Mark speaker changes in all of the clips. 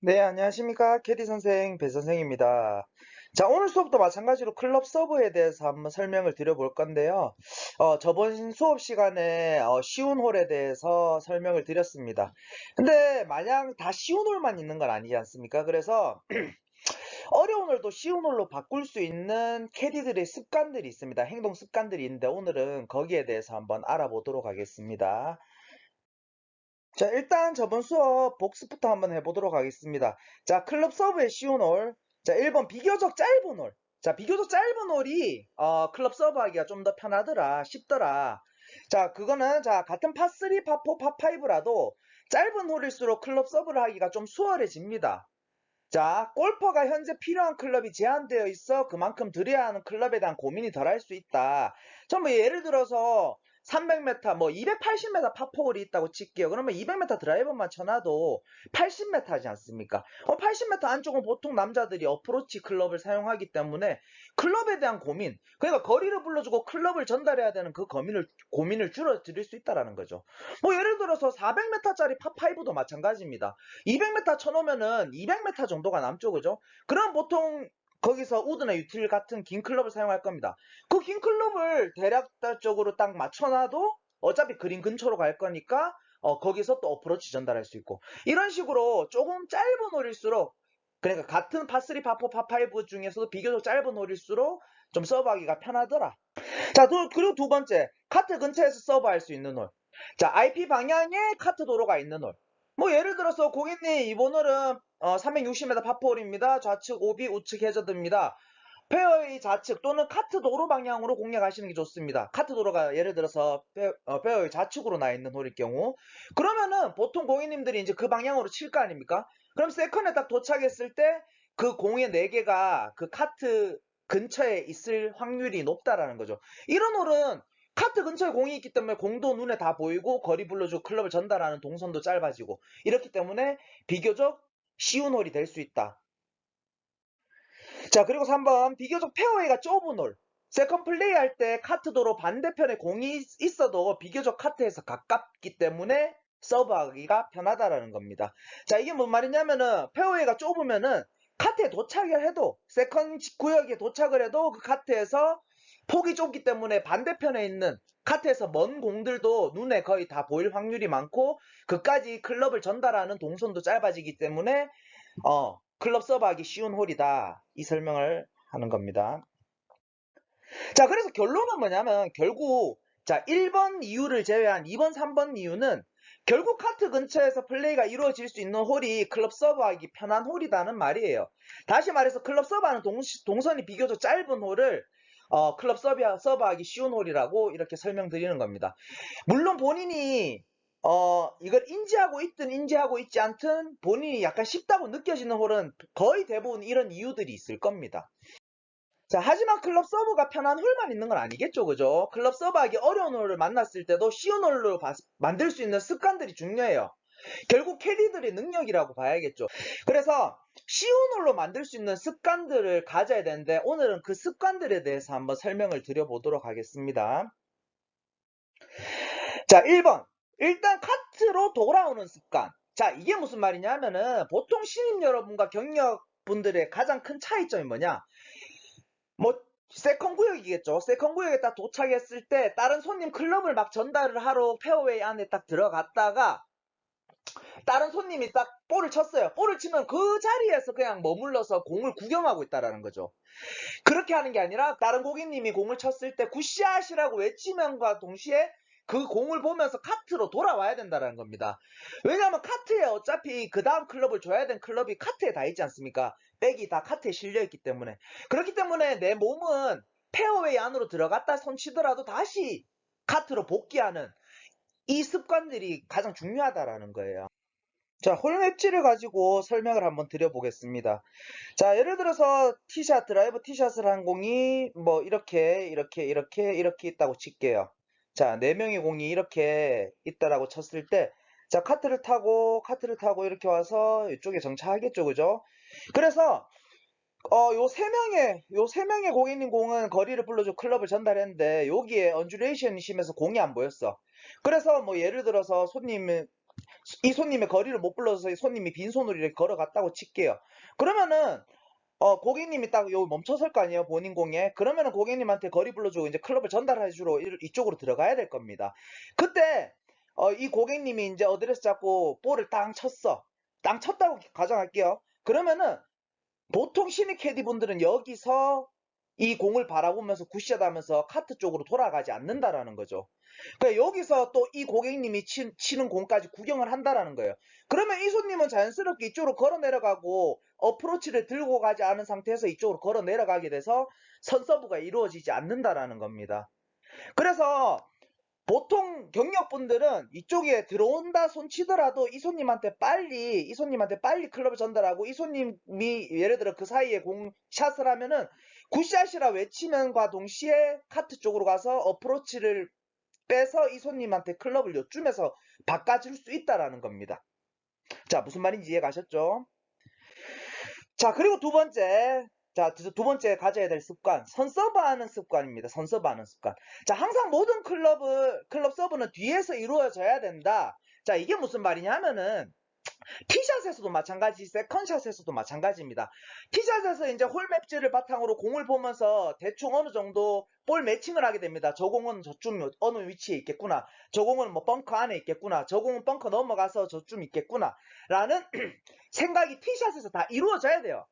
Speaker 1: 네, 안녕하십니까. 캐디 선생, 배 선생입니다. 자, 오늘 수업도 마찬가지로 클럽 서버에 대해서 한번 설명을 드려볼 건데요. 저번 수업 시간에 쉬운 홀에 대해서 설명을 드렸습니다. 근데 마냥 다 쉬운 홀만 있는 건 아니지 않습니까? 그래서 어려운 홀도 쉬운 홀로 바꿀 수 있는 캐디들의 습관들이 있습니다. 행동 습관들이 있는데 오늘은 거기에 대해서 한번 알아보도록 하겠습니다. 자, 일단 저번 수업 복습부터 한번 해보도록 하겠습니다. 자, 클럽 서브의 쉬운 홀. 자, 1번 비교적 짧은 홀. 자, 비교적 짧은 홀이 클럽 서브 하기가 좀 더 편하더라, 쉽더라. 자, 그거는 자, 같은 파3, 파4, 파5라도 짧은 홀일수록 클럽 서브를 하기가 좀 수월해집니다. 자, 골퍼가 현재 필요한 클럽이 제한되어 있어 그만큼 들여야 하는 클럽에 대한 고민이 덜 할 수 있다. 뭐 예를 들어서 300m, 뭐 280m 파포홀이 있다고 칠게요. 그러면 200m 드라이버만 쳐놔도 80m지 않습니까? 80m 안쪽은 보통 남자들이 어프로치 클럽을 사용하기 때문에 클럽에 대한 고민, 그러니까 거리를 불러주고 클럽을 전달해야 되는 그 고민을 줄여드릴 수 있다라는 거죠. 뭐 예를 들어서 400m짜리 파5도 마찬가지입니다. 200m 쳐놓으면은 200m 정도가 남죠, 그죠? 그럼 보통 거기서 우드나 유틸 같은 긴 클럽을 사용할 겁니다. 그 긴 클럽을 대략적으로 딱 맞춰놔도 어차피 그린 근처로 갈 거니까 거기서 또 어프로치 전달할 수 있고 이런 식으로 조금 짧은 홀일수록, 그러니까 같은 파3, 파4, 파5 중에서도 비교적 짧은 홀일수록 좀 서브하기가 편하더라. 자, 그리고 두 번째, 카트 근처에서 서브할 수 있는 홀. 자, IP 방향에 카트 도로가 있는 홀. 뭐 예를 들어서 고객님 이번 홀은 360m 파포홀입니다. 좌측 오비, 우측 해저드입니다. 페어웨이 좌측 또는 카트 도로 방향으로 공략하시는 게 좋습니다. 카트 도로가 예를 들어서 페어웨이 좌측으로 나 있는 홀일 경우, 그러면은 보통 고객님들이 이제 그 방향으로 칠 거 아닙니까? 그럼 세컨에 딱 도착했을 때 그 공의 4개가 그 카트 근처에 있을 확률이 높다라는 거죠. 이런 홀은 카트 근처에 공이 있기 때문에 공도 눈에 다 보이고 거리 불러주고 클럽을 전달하는 동선도 짧아지고 이렇기 때문에 비교적 쉬운 홀이 될 수 있다. 자, 그리고 3번 비교적 페어웨이가 좁은 홀. 세컨 플레이 할 때 카트 도로 반대편에 공이 있어도 비교적 카트에서 가깝기 때문에 서브하기가 편하다라는 겁니다. 자, 이게 뭔 말이냐면은 페어웨이가 좁으면은 카트에 도착을 해도, 세컨 구역에 도착을 해도 그 카트에서 폭이 좁기 때문에 반대편에 있는 카트에서 먼 공들도 눈에 거의 다 보일 확률이 많고 그까지 클럽을 전달하는 동선도 짧아지기 때문에 클럽 서브하기 쉬운 홀이다. 이 설명을 하는 겁니다. 자, 그래서 결론은 뭐냐면 결국 자, 1번 이유를 제외한 2번, 3번 이유는 결국 카트 근처에서 플레이가 이루어질 수 있는 홀이 클럽 서브하기 편한 홀이다는 말이에요. 다시 말해서 클럽 서브하는 동선이 비교적 짧은 홀을 클럽 서브하기 쉬운 홀이라고 이렇게 설명드리는 겁니다. 물론 본인이 이걸 인지하고 있든 인지하고 있지 않든 본인이 약간 쉽다고 느껴지는 홀은 거의 대부분 이런 이유들이 있을 겁니다. 자, 하지만 클럽 서브가 편한 홀만 있는 건 아니겠죠, 그죠? 클럽 서브하기 어려운 홀을 만났을 때도 쉬운 홀로 만들 수 있는 습관들이 중요해요. 결국 캐디들의 능력이라고 봐야겠죠. 그래서 쉬운 홀로 만들 수 있는 습관들을 가져야 되는데 오늘은 그 습관들에 대해서 한번 설명을 드려보도록 하겠습니다. 자, 1번. 일단 카트로 돌아오는 습관. 자, 이게 무슨 말이냐 하면은 보통 신입 여러분과 경력 분들의 가장 큰 차이점이 뭐냐? 뭐 세컨 구역이겠죠. 세컨 구역에 딱 도착했을 때 다른 손님 클럽을 막 전달을 하러 페어웨이 안에 딱 들어갔다가 다른 손님이 딱 볼을 쳤어요. 볼을 치면 그 자리에서 그냥 머물러서 공을 구경하고 있다라는 거죠. 그렇게 하는 게 아니라 다른 고객님이 공을 쳤을 때 굿샷이라고 외치면과 동시에 그 공을 보면서 카트로 돌아와야 된다는 겁니다. 왜냐하면 카트에 어차피 그 다음 클럽을 줘야 되는 클럽이 카트에 다 있지 않습니까? 백이 다 카트에 실려있기 때문에. 그렇기 때문에 내 몸은 페어웨이 안으로 들어갔다 손치더라도 다시 카트로 복귀하는 이 습관들이 가장 중요하다라는 거예요. 자, 홀 엣지를 가지고 설명을 한번 드려보겠습니다. 자, 예를 들어서 티샷, 드라이브 티샷을 한 공이 뭐 이렇게 있다고 칠게요. 자, 4명의 공이 이렇게 있다라고 쳤을 때, 자, 카트를 타고 이렇게 와서 이쪽에 정차하겠죠, 그죠? 그래서 요 세 명의 고객님 공은 거리를 불러줘 클럽을 전달했는데 여기에 언듈레이션이 심해서 공이 안 보였어. 그래서 뭐 예를 들어서 이 손님의 거리를 못 불러서 이 손님이 빈손으로 이렇게 걸어갔다고 칠게요. 그러면은 고객님이 딱 요 멈춰설 거 아니에요, 본인 공에. 그러면은 고객님한테 거리 불러주고 이제 클럽을 전달해주러 이쪽으로 들어가야 될 겁니다. 그때 이 고객님이 이제 어드레스 잡고 볼을 땅 쳤어. 땅 쳤다고 가정할게요. 그러면은 보통 신입 캐디 분들은 여기서 이 공을 바라보면서 굿샷 하면서 카트 쪽으로 돌아가지 않는다라는 거죠. 그러니까 여기서 또 이 고객님이 치는 공까지 구경을 한다라는 거예요. 그러면 이 손님은 자연스럽게 이쪽으로 걸어 내려가고 어프로치를 들고 가지 않은 상태에서 이쪽으로 걸어 내려가게 돼서 선서브가 이루어지지 않는다라는 겁니다. 그래서 보통 경력분들은 이쪽에 들어온다 손 치더라도 이 손님한테 빨리 클럽을 전달하고 이 손님이 예를 들어 그 사이에 샷을 하면은 굿샷이라 외치면과 동시에 카트 쪽으로 가서 어프로치를 빼서 이 손님한테 클럽을 요쯤에서 바꿔줄 수 있다라는 겁니다. 자, 무슨 말인지 이해 가셨죠? 자, 그리고 두 번째. 자, 두 번째 가져야 될 습관. 선서브하는 습관입니다. 선서브하는 습관. 자, 항상 모든 클럽 서브는 뒤에서 이루어져야 된다. 자, 이게 무슨 말이냐 하면은, 티샷에서도 마찬가지, 세컨샷에서도 마찬가지입니다. 티샷에서 이제 홀맵지를 바탕으로 공을 보면서 대충 어느 정도 볼 매칭을 하게 됩니다. 저 공은 저쯤 어느 위치에 있겠구나. 저 공은 뭐 벙커 안에 있겠구나. 저 공은 벙커 넘어가서 저쯤 있겠구나. 라는 생각이 티샷에서 다 이루어져야 돼요.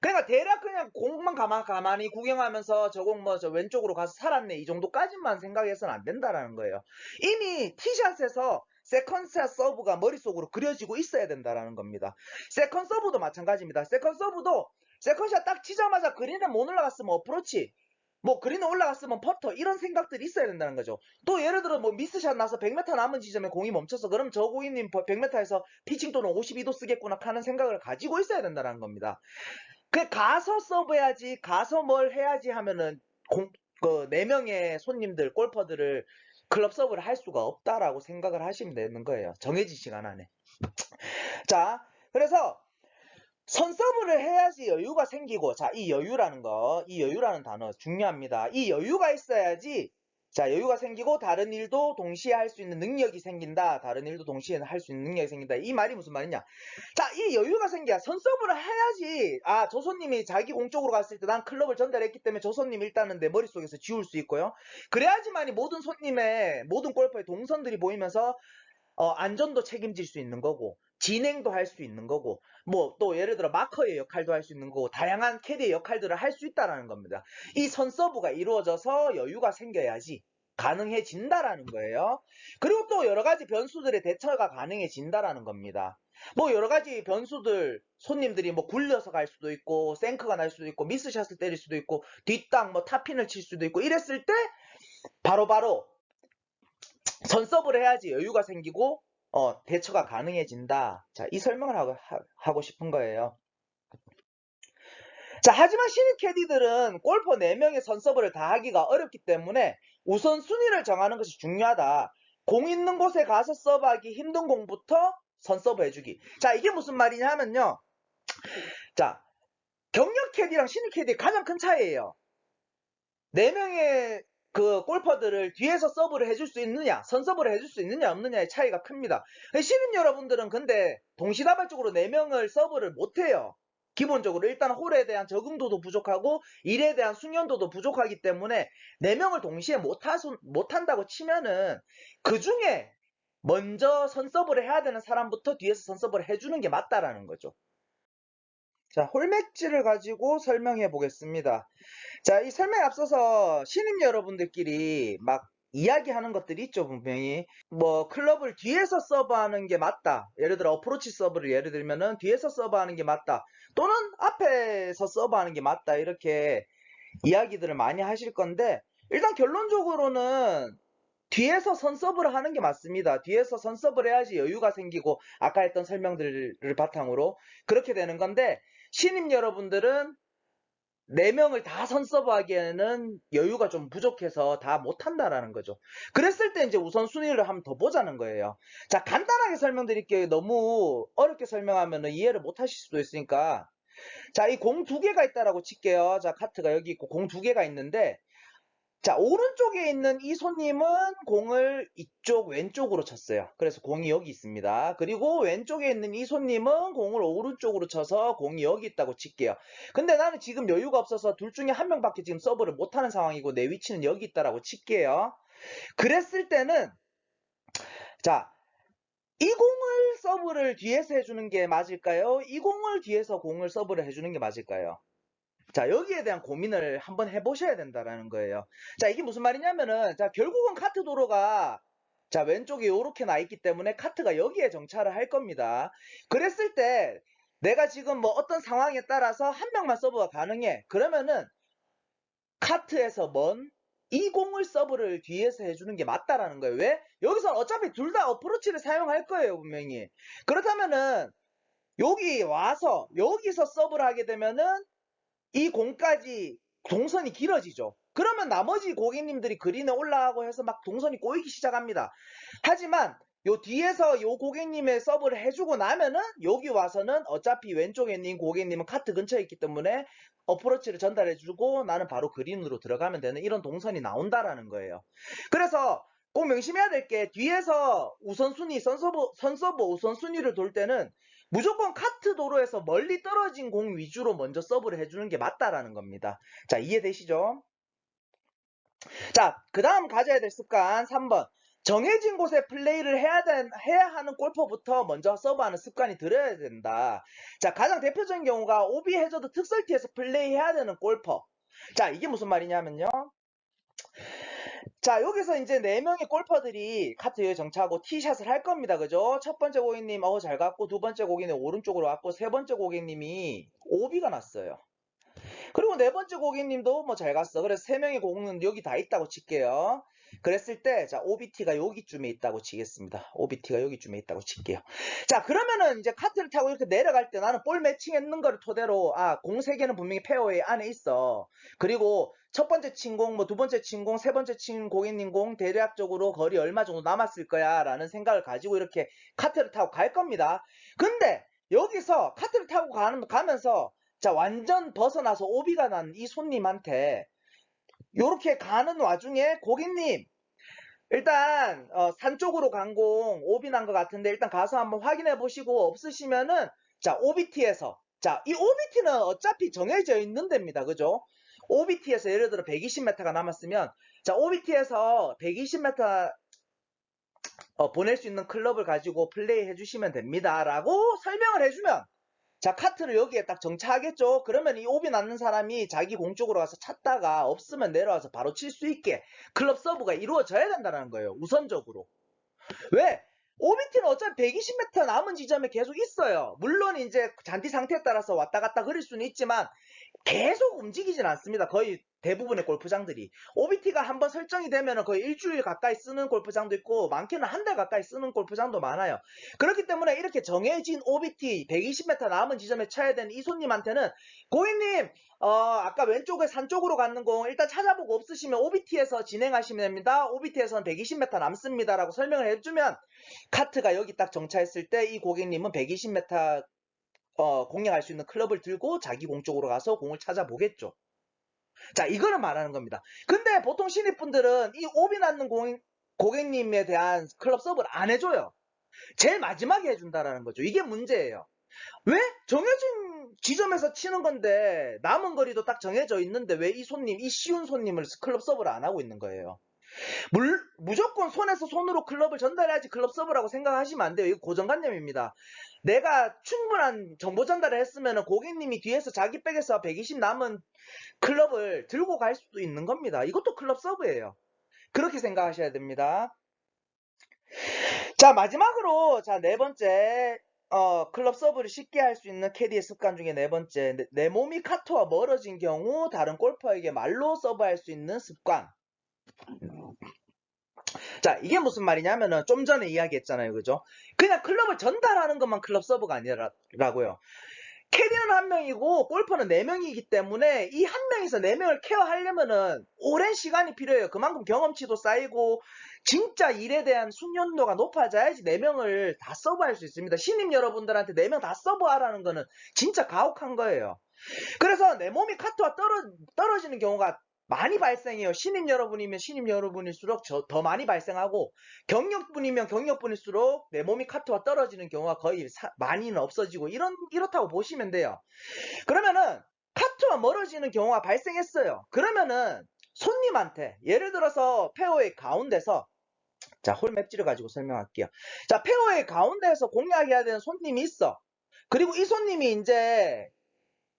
Speaker 1: 그러니까 대략 그냥 공만 가만히 구경하면서 저 공 뭐 저 왼쪽으로 가서 살았네 이 정도까지만 생각해서는 안 된다라는 거예요. 이미 티샷에서 세컨샷 서브가 머릿속으로 그려지고 있어야 된다라는 겁니다. 세컨 서브도 마찬가지입니다. 세컨 서브도 세컨샷 딱 치자마자 그린에 못 올라갔으면 어프로치, 뭐 그린에 올라갔으면 퍼터, 이런 생각들이 있어야 된다는 거죠. 또 예를 들어 뭐 미스샷 나서 100m 남은 지점에 공이 멈춰서 그럼 저 고객님 100m에서 피칭 또는 52도 쓰겠구나 하는 생각을 가지고 있어야 된다는 겁니다. 그 가서 서브해야지, 가서 뭘 해야지 하면은 그 4명의 손님들, 골퍼들을 클럽 서브를 할 수가 없다라고 생각을 하시면 되는 거예요. 정해진 시간 안에. 자, 그래서 선서브를 해야지 여유가 생기고, 자, 이 여유라는 단어 중요합니다. 이 여유가 있어야지, 자, 여유가 생기고 다른 일도 동시에 할 수 있는 능력이 생긴다. 다른 일도 동시에 할 수 있는 능력이 생긴다. 이 말이 무슨 말이냐? 자, 이 여유가 생겨야 선서브를 해야지. 아, 저 손님이 자기 공 쪽으로 갔을 때 난 클럽을 전달했기 때문에 저 손님 일단은 내 머릿속에서 지울 수 있고요. 그래야지만이 모든 골퍼의 동선들이 보이면서 안전도 책임질 수 있는 거고, 진행도 할 수 있는 거고, 뭐 또 예를 들어 마커의 역할도 할 수 있는 거고, 다양한 캐디의 역할들을 할 수 있다라는 겁니다. 이 선서브가 이루어져서 여유가 생겨야지 가능해진다라는 거예요. 그리고 또 여러 가지 변수들의 대처가 가능해진다라는 겁니다. 뭐 여러 가지 변수들, 손님들이 뭐 굴려서 갈 수도 있고, 생크가 날 수도 있고, 미스샷을 때릴 수도 있고, 뒷땅 뭐 탑핀을 칠 수도 있고, 이랬을 때 바로바로 선서브를 해야지 여유가 생기고 대처가 가능해진다. 자, 이 설명을 하고 싶은 거예요. 자, 하지만 신입 캐디들은 골퍼 4명의 선서브를 다 하기가 어렵기 때문에 우선 순위를 정하는 것이 중요하다. 공 있는 곳에 가서 서브하기 힘든 공부터 선서브 해주기. 자, 이게 무슨 말이냐 하면요. 자, 경력 캐디랑 신입 캐디의 가장 큰 차이예요. 4명의 그 골퍼들을 뒤에서 서브를 해줄 수 있느냐, 선서브를 해줄 수 있느냐 없느냐의 차이가 큽니다. 신입 여러분들은 근데 동시다발적으로 4명을 서브를 못해요. 기본적으로 일단 홀에 대한 적응도도 부족하고 일에 대한 숙련도도 부족하기 때문에 4명을 동시에 못한다고 치면은 그 중에 먼저 선서브를 해야 되는 사람부터 뒤에서 선서브를 해주는 게 맞다라는 거죠. 자, 홀맥지를 가지고 설명해 보겠습니다. 자, 이 설명에 앞서서 신입 여러분들끼리 막 이야기하는 것들이 있죠, 분명히. 뭐, 클럽을 뒤에서 서브하는 게 맞다. 예를 들어, 어프로치 서브를 예를 들면은 뒤에서 서브하는 게 맞다. 또는 앞에서 서브하는 게 맞다. 이렇게 이야기들을 많이 하실 건데, 일단 결론적으로는 뒤에서 선서브를 하는 게 맞습니다. 뒤에서 선서브를 해야지 여유가 생기고, 아까 했던 설명들을 바탕으로 그렇게 되는 건데, 신입 여러분들은 4명을 다 선서브하기에는 여유가 좀 부족해서 다 못한다라는 거죠. 그랬을 때 이제 우선 순위를 한번 더 보자는 거예요. 자, 간단하게 설명드릴게요. 너무 어렵게 설명하면 이해를 못 하실 수도 있으니까. 자, 이 공 2개가 있다라고 칠게요. 자, 카트가 여기 있고 공 2개가 있는데, 자, 오른쪽에 있는 이 손님은 공을 이쪽 왼쪽으로 쳤어요. 그래서 공이 여기 있습니다. 그리고 왼쪽에 있는 이 손님은 공을 오른쪽으로 쳐서 공이 여기 있다고 칠게요. 근데 나는 지금 여유가 없어서 둘 중에 한 명밖에 지금 서브를 못하는 상황이고 내 위치는 여기 있다라고 칠게요. 그랬을 때는 자, 이 공을 서브를 뒤에서 해주는 게 맞을까요? 이 공을 뒤에서 공을 서브를 해주는 게 맞을까요? 자, 여기에 대한 고민을 한번 해보셔야 된다라는 거예요. 자, 이게 무슨 말이냐면은, 자, 결국은 카트 도로가, 자, 왼쪽에 요렇게 나 있기 때문에 카트가 여기에 정차를 할 겁니다. 그랬을 때, 내가 지금 뭐 어떤 상황에 따라서 한 명만 서브가 가능해. 그러면은, 카트에서 먼 이 공을 서브를 뒤에서 해주는 게 맞다라는 거예요. 왜? 여기서 어차피 둘 다 어프로치를 사용할 거예요, 분명히. 그렇다면은, 여기 와서, 여기서 서브를 하게 되면은, 이 공까지 동선이 길어지죠. 그러면 나머지 고객님들이 그린에 올라가고 해서 막 동선이 꼬이기 시작합니다. 하지만 요 뒤에서 요 고객님의 서브를 해주고 나면은 여기 와서는 어차피 왼쪽에 있는 고객님은 카트 근처에 있기 때문에 어프로치를 전달해주고 나는 바로 그린으로 들어가면 되는 이런 동선이 나온다라는 거예요. 그래서 꼭 명심해야 될 게 뒤에서 우선순위, 선서브 우선순위를 돌 때는 무조건 카트 도로에서 멀리 떨어진 공 위주로 먼저 서브를 해주는 게 맞다라는 겁니다. 자, 이해되시죠? 자, 그 다음 가져야 될 습관 3번. 정해진 곳에 플레이를 해야 하는 골퍼부터 먼저 서브하는 습관이 들어야 된다. 자, 가장 대표적인 경우가 오비 해저드 특설티에서 플레이해야 되는 골퍼. 자, 이게 무슨 말이냐면요. 자, 여기서 이제 4명의 골퍼들이 카트에 정차하고 티샷을 할 겁니다. 그죠? 첫 번째 고객님, 잘 갔고, 두 번째 고객님 오른쪽으로 왔고, 세 번째 고객님이 오비가 났어요. 그리고 네 번째 고객님도 뭐 잘 갔어. 그래서 세 명의 공은 여기 다 있다고 칠게요. 그랬을 때, 자, OBT가 여기쯤에 있다고 치겠습니다. OBT가 여기쯤에 있다고 칠게요. 자, 그러면은 이제 카트를 타고 이렇게 내려갈 때 나는 볼 매칭했는 거를 토대로, 공 3개는 분명히 페어웨이 안에 있어. 그리고 첫 번째 친 공, 뭐 두 번째 친 공, 세 번째 친 고객님 공 대략적으로 거리 얼마 정도 남았을 거야 라는 생각을 가지고 이렇게 카트를 타고 갈 겁니다. 근데 여기서 카트를 타고 가면서 자, 완전 벗어나서 오비가 난 이 손님한테 요렇게 가는 와중에 고객님 일단 산 쪽으로 간 공 오비 난 것 같은데 일단 가서 한번 확인해 보시고 없으시면은 자, OBT에서 자, 이 OBT는 어차피 정해져 있는 데입니다. 그죠? OBT에서 예를 들어 120m가 남았으면 자, OBT에서 120m 보낼 수 있는 클럽을 가지고 플레이 해주시면 됩니다. 라고 설명을 해주면 자, 카트를 여기에 딱 정차하겠죠? 그러면 이 오비 낳는 사람이 자기 공 쪽으로 가서 찾다가 없으면 내려와서 바로 칠 수 있게 클럽 서브가 이루어져야 된다는 거예요. 우선적으로. 왜? OBT는 어차피 120m 남은 지점에 계속 있어요. 물론 이제 잔디 상태에 따라서 왔다 갔다 그릴 수는 있지만 계속 움직이진 않습니다. 거의 대부분의 골프장들이. OBT가 한번 설정이 되면 거의 일주일 가까이 쓰는 골프장도 있고 많게는 한 달 가까이 쓰는 골프장도 많아요. 그렇기 때문에 이렇게 정해진 OBT 120m 남은 지점에 쳐야 되는 이 손님한테는 고객님 아까 왼쪽에 산 쪽으로 가는 공 일단 찾아보고 없으시면 OBT에서 진행하시면 됩니다. OBT에서는 120m 남습니다. 라고 설명을 해주면 카트가 여기 딱 정차했을 때 이 고객님은 120m 공략할 수 있는 클럽을 들고 자기 공 쪽으로 가서 공을 찾아보겠죠. 자, 이거를 말하는 겁니다. 근데 보통 신입분들은 이 오비 낳는 고객님에 대한 클럽 서브를 안 해줘요. 제일 마지막에 해준다라는 거죠. 이게 문제예요. 왜? 정해진 지점에서 치는 건데 남은 거리도 딱 정해져 있는데 왜 이 쉬운 손님을 클럽 서브를 안 하고 있는 거예요. 무조건 손에서 손으로 클럽을 전달해야지 클럽 서브라고 생각하시면 안 돼요. 이거 고정관념입니다. 내가 충분한 정보 전달을 했으면 고객님이 뒤에서 자기 백에서 120 남은 클럽을 들고 갈 수도 있는 겁니다. 이것도 클럽 서브예요. 그렇게 생각하셔야 됩니다. 자, 마지막으로 자, 네 번째 클럽 서브를 쉽게 할 수 있는 캐디의 습관 중에 네 번째, 내 몸이 카트와 멀어진 경우 다른 골퍼에게 말로 서브할 수 있는 습관. 자, 이게 무슨 말이냐면은 좀 전에 이야기했잖아요. 그죠? 그냥 클럽을 전달하는 것만 클럽 서브가 아니라고요. 캐디는 한 명이고 골퍼는 4명이기 때문에 이 한 명에서 4명을 케어하려면은 오랜 시간이 필요해요. 그만큼 경험치도 쌓이고 진짜 일에 대한 숙련도가 높아져야지 4명을 다 서브할 수 있습니다. 신입 여러분들한테 4명 다 서브하라는 거는 진짜 가혹한 거예요. 그래서 내 몸이 카트와 떨어지는 경우가 많이 발생해요. 신입 여러분이면 신입 여러분일수록 더 많이 발생하고, 경력분이면 경력분일수록 내 몸이 카트가 떨어지는 경우가 거의 많이는 없어지고, 이렇다고 보시면 돼요. 그러면은 카트와 멀어지는 경우가 발생했어요. 그러면은 손님한테, 예를 들어서 페어웨이 가운데서, 자, 홀 맵지를 가지고 설명할게요. 자, 페어웨이 가운데에서 공략해야 되는 손님이 있어. 그리고 이 손님이 이제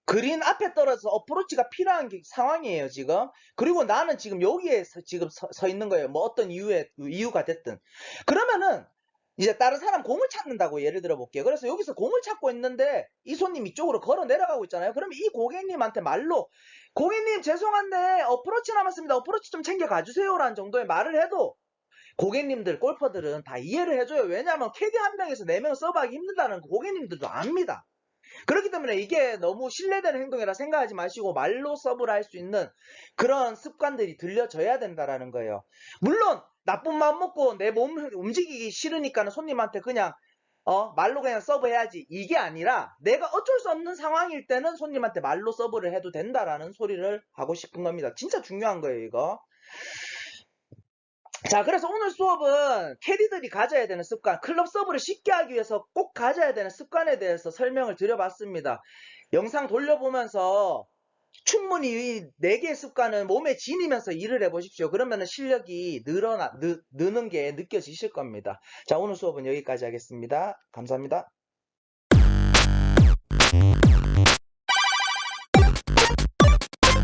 Speaker 1: 그린 앞에 떨어져서 어프로치가 필요한 상황이에요, 지금. 그리고 나는 지금 여기에 지금 서 있는 거예요. 뭐 어떤 이유가 됐든. 그러면은 이제 다른 사람 공을 찾는다고 예를 들어 볼게요. 그래서 여기서 공을 찾고 있는데 이 손님 이쪽으로 걸어 내려가고 있잖아요. 그러면 이 고객님한테 말로, 고객님 죄송한데 어프로치 남았습니다. 어프로치 좀 챙겨 가주세요라는 정도의 말을 해도 고객님들, 골퍼들은 다 이해를 해줘요. 왜냐하면 캐디 한 명에서 4명 서브하기 힘들다는 거 고객님들도 압니다. 그렇기 때문에 이게 너무 신뢰되는 행동이라 생각하지 마시고 말로 서브를 할 수 있는 그런 습관들이 들려져야 된다라는 거예요. 물론 나쁜 마음 먹고 내 몸 움직이기 싫으니까는 손님한테 그냥 말로 그냥 서브해야지, 이게 아니라 내가 어쩔 수 없는 상황일 때는 손님한테 말로 서브를 해도 된다라는 소리를 하고 싶은 겁니다. 진짜 중요한 거예요, 이거. 자, 그래서 오늘 수업은 캐디들이 가져야 되는 습관, 클럽 서브를 쉽게 하기 위해서 꼭 가져야 되는 습관에 대해서 설명을 드려봤습니다. 영상 돌려보면서 충분히 이 4개의 습관을 몸에 지니면서 일을 해보십시오. 그러면 실력이 느는 게 느껴지실 겁니다. 자, 오늘 수업은 여기까지 하겠습니다. 감사합니다.